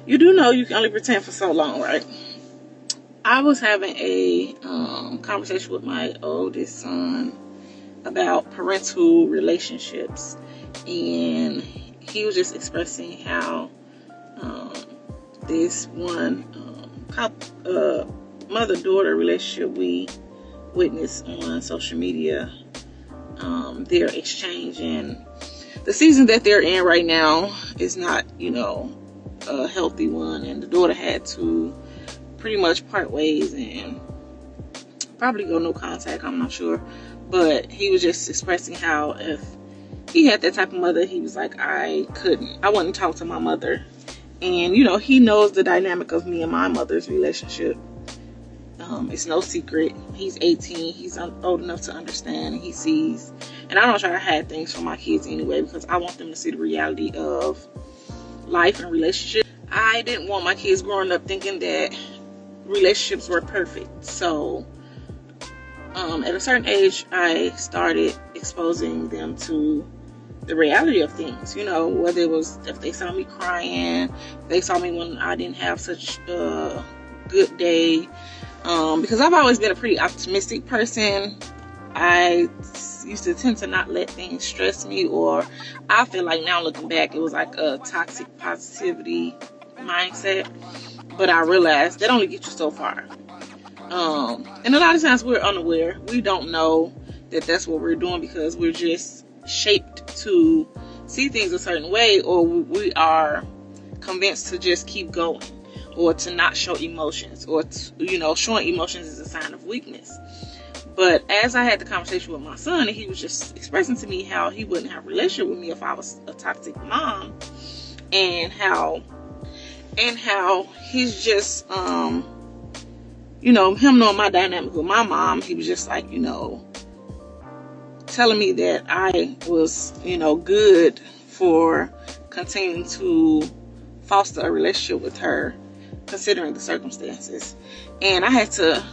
You do know you can only pretend for so long, right? I was having a conversation with my oldest son about parental relationships, and he was just expressing how this one mother-daughter relationship we witnessed on social media, their exchange, and the season that they're in right now is not, a healthy one, and the daughter had to pretty much part ways and probably go no contact, I'm not sure. But he was just expressing how if he had that type of mother, he was like, I wouldn't talk to my mother. And he knows the dynamic of me and my mother's relationship. It's no secret. He's 18. He's old enough to understand, and he sees. And I don't try to hide things from my kids anyway, because I want them to see the reality of life and relationship. I didn't want my kids growing up thinking that relationships were perfect. So at a certain age, I started exposing them to the reality of things, whether it was if they saw me crying, they saw me when I didn't have such a good day, because I've always been a pretty optimistic person. I used to tend to not let things stress me, or I feel like now looking back, it was like a toxic positivity mindset, but I realized that only gets you so far. And a lot of times we're unaware. We don't know that that's what we're doing because we're just shaped to see things a certain way, or we are convinced to just keep going, or to not show emotions, or showing emotions is a sign of weakness. But as I had the conversation with my son, and he was just expressing to me how he wouldn't have a relationship with me if I was a toxic mom, and how he's just him knowing my dynamic with my mom, he was just like, telling me that I was, good for continuing to foster a relationship with her, considering the circumstances. And I had to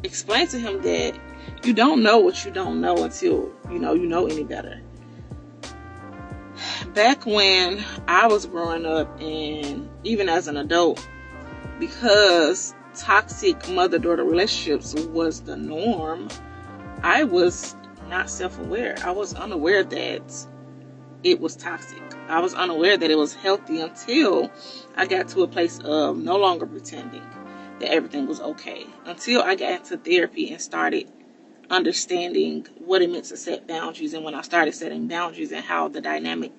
explain to him that you don't know what you don't know until, you know any better. Back when I was growing up, and even as an adult, because toxic mother-daughter relationships was the norm, I was not self-aware. I was unaware that it was toxic. I was unaware that it was healthy until I got to a place of no longer pretending that everything was okay. Until I got into therapy and started understanding what it meant to set boundaries, and when I started setting boundaries and how the dynamic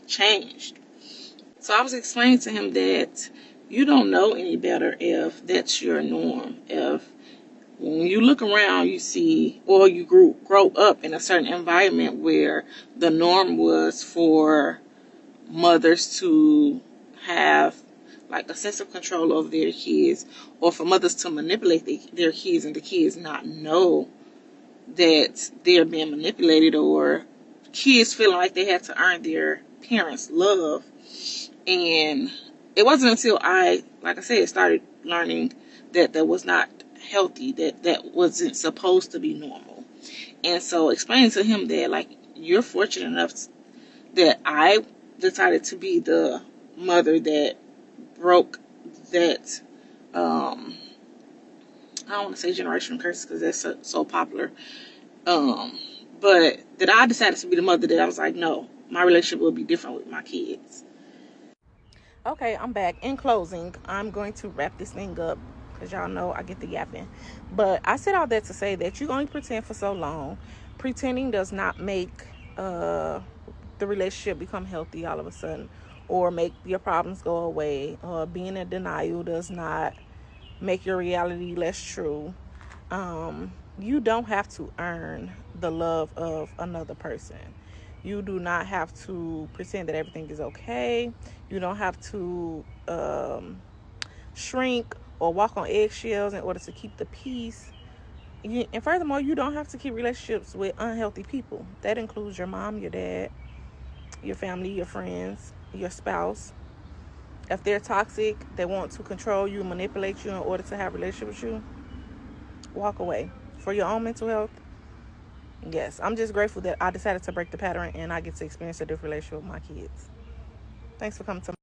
changed. So I was explaining to him that you don't know any better if that's your norm. If when you look around, you see, or you grow up in a certain environment where the norm was for mothers to have like a sense of control over their kids, or for mothers to manipulate their kids, and the kids not know that they're being manipulated, or kids feeling like they had to earn their parents' love. And it wasn't until I, like I said, started learning that that was not healthy, that wasn't supposed to be normal. And so explaining to him that, like, you're fortunate enough that I decided to be the mother that broke that, I don't want to say generational curses because that's so popular, but that I decided to be the mother that I was like, no, my relationship will be different with my kids. Okay, I'm back. In closing, I'm going to wrap this thing up because y'all know I get the yapping. But I said all that to say that you can only pretend for so long. Pretending does not make the relationship become healthy all of a sudden, or make your problems go away. Being in denial does not make your reality less true. You don't have to earn the love of another person. You do not have to pretend that everything is okay. You don't have to shrink or walk on eggshells in order to keep the peace. And furthermore, you don't have to keep relationships with unhealthy people. That includes your mom, your dad, your family, your friends, your spouse. If they're toxic, they want to control you, manipulate you in order to have a relationship with you, walk away. For your own mental health, yes, I'm just grateful that I decided to break the pattern and I get to experience a different relationship with my kids. Thanks for coming to